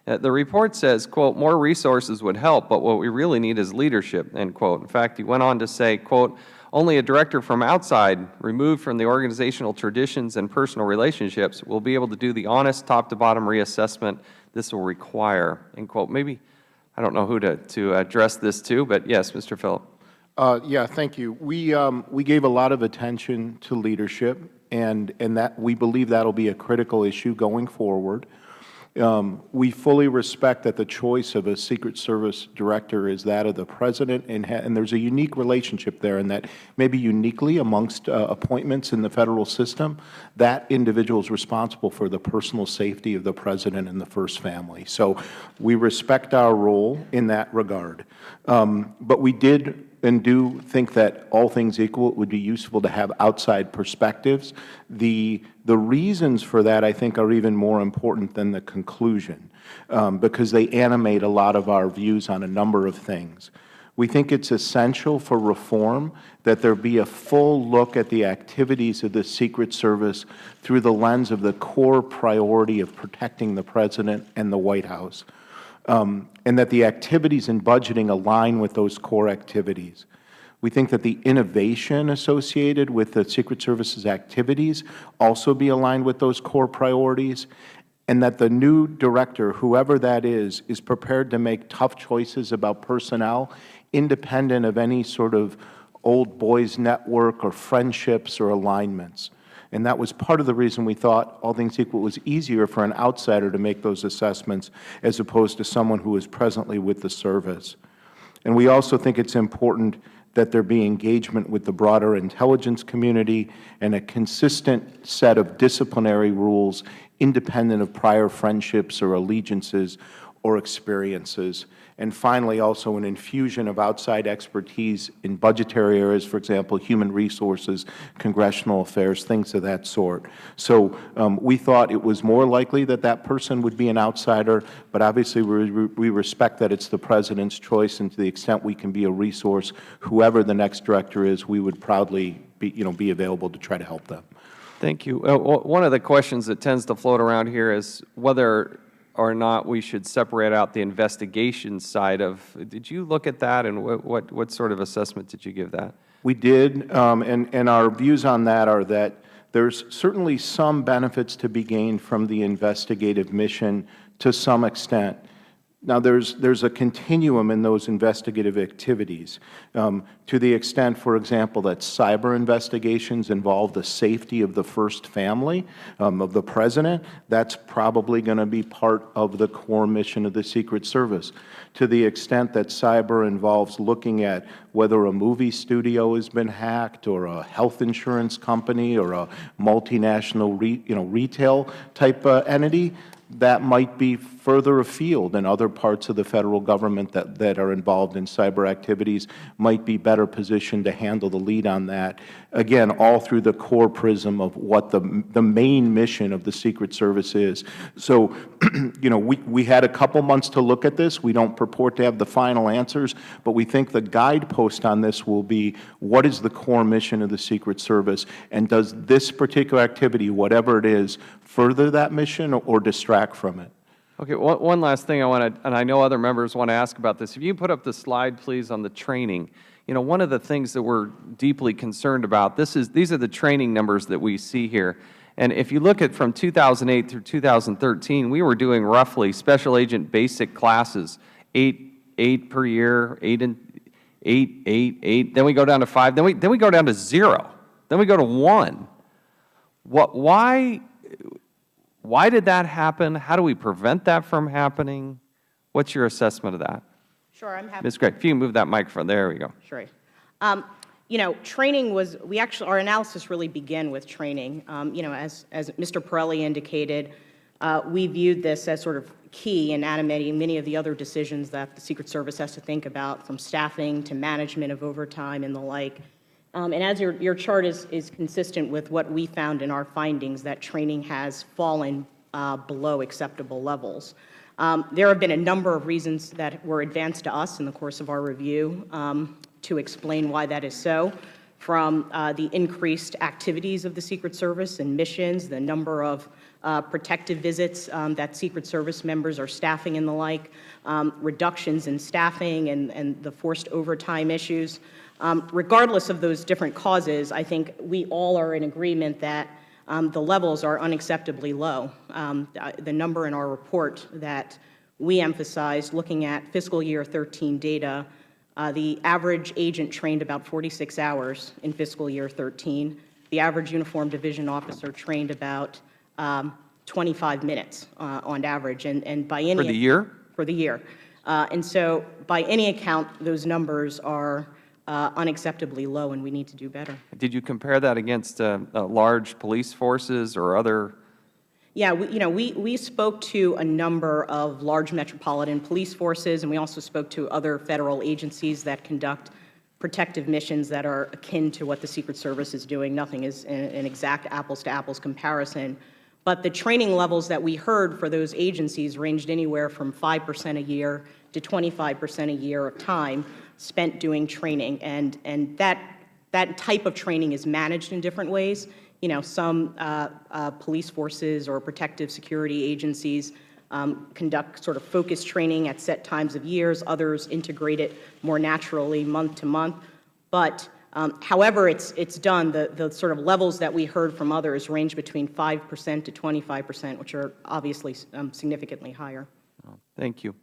The report says, quote, more resources would help, but what we really need is leadership, end quote. In fact, he went on to say, quote, only a director from outside, removed from the organizational traditions and personal relationships, will be able to do the honest top-to-bottom reassessment this will require, end quote. Maybe, I don't know who to address this to, but yes, Mr. Phillip. Yeah, thank you. We gave a lot of attention to leadership, and that we believe that will be a critical issue going forward. We fully respect that the choice of a Secret Service director is that of the President, and there's a unique relationship there in that maybe uniquely amongst appointments in the Federal system, that individual is responsible for the personal safety of the President and the First Family. So we respect our role in that regard. But we did and do think that, all things equal, it would be useful to have outside perspectives. The reasons for that, I think, are even more important than the conclusion, because they animate a lot of our views on a number of things. We think it's essential for reform that there be a full look at the activities of the Secret Service through the lens of the core priority of protecting the President and the White House. And that the activities in budgeting align with those core activities. We think that the innovation associated with the Secret Service's activities also be aligned with those core priorities, and that the new director, whoever that is prepared to make tough choices about personnel independent of any sort of old boys network or friendships or alignments. And that was part of the reason we thought, all things equal, it was easier for an outsider to make those assessments as opposed to someone who is presently with the service. And we also think it's important that there be engagement with the broader intelligence community and a consistent set of disciplinary rules independent of prior friendships or allegiances or experiences. And finally, also an infusion of outside expertise in budgetary areas, for example, human resources, congressional affairs, things of that sort. So we thought it was more likely that that person would be an outsider, but obviously we respect that it's the President's choice, and to the extent we can be a resource, whoever the next director is, we would proudly be available to try to help them. Thank you. One of the questions that tends to float around here is whether or not we should separate out the investigation side of. Did you look at that, and what sort of assessment did you give that? We did, and our views on that are that there's certainly some benefits to be gained from the investigative mission to some extent. Now, there's a continuum in those investigative activities to the extent, for example, that cyber investigations involve the safety of the First Family, of the President. That's probably going to be part of the core mission of the Secret Service. To the extent that cyber involves looking at whether a movie studio has been hacked or a health insurance company or a multinational retail type entity, that might be further afield, and other parts of the Federal Government that are involved in cyber activities might be better positioned to handle the lead on that. Again, all through the core prism of what the main mission of the Secret Service is. So, we had a couple months to look at this. We don't purport to have the final answers, but we think the guidepost on this will be, what is the core mission of the Secret Service, and does this particular activity, whatever it is, further that mission or distract from it? Okay, one last thing I want to, and I know other members want to ask about this. If you put up the slide, please, on the training. One of the things that we're deeply concerned about, these are the training numbers that we see here. And if you look at from 2008 through 2013, we were doing roughly special agent basic classes, eight per year, eight. Then we go down to 5. Then we go down to 0. Then we go to 1. Why did that happen? How do we prevent that from happening? What's your assessment of that? Sure, I'm happy. Ms. Gregg, if you can move that microphone. There we go. Sure. Training was, our analysis really began with training. As Mr. Pirelli indicated, we viewed this as sort of key in animating many of the other decisions that the Secret Service has to think about, from staffing to management of overtime and the like. And as your chart is consistent with what we found in our findings, that training has fallen below acceptable levels. There have been a number of reasons that were advanced to us in the course of our review to explain why that is so. from the increased activities of the Secret Service and missions, the number of protective visits that Secret Service members are staffing and the like, reductions in staffing and the forced overtime issues. Regardless of those different causes, I think we all are in agreement that the levels are unacceptably low. The number in our report that we emphasized, looking at fiscal year 13 data, the average agent trained about 46 hours in fiscal year 13. The average uniformed division officer trained about 25 minutes on average. And by any— For the year? For the year. And so by any account, those numbers are unacceptably low, and we need to do better. Did you compare that against large police forces or other? Yeah, we spoke to a number of large metropolitan police forces, and we also spoke to other federal agencies that conduct protective missions that are akin to what the Secret Service is doing. Nothing is an exact apples-to-apples comparison. But the training levels that we heard for those agencies ranged anywhere from 5% a year to 25% a year of time spent doing training. And that type of training is managed in different ways. Some police forces or protective security agencies conduct sort of focused training at set times of years. Others integrate it more naturally month to month. But however it's done, the sort of levels that we heard from others range between 5% to 25%, which are obviously significantly higher. Thank you.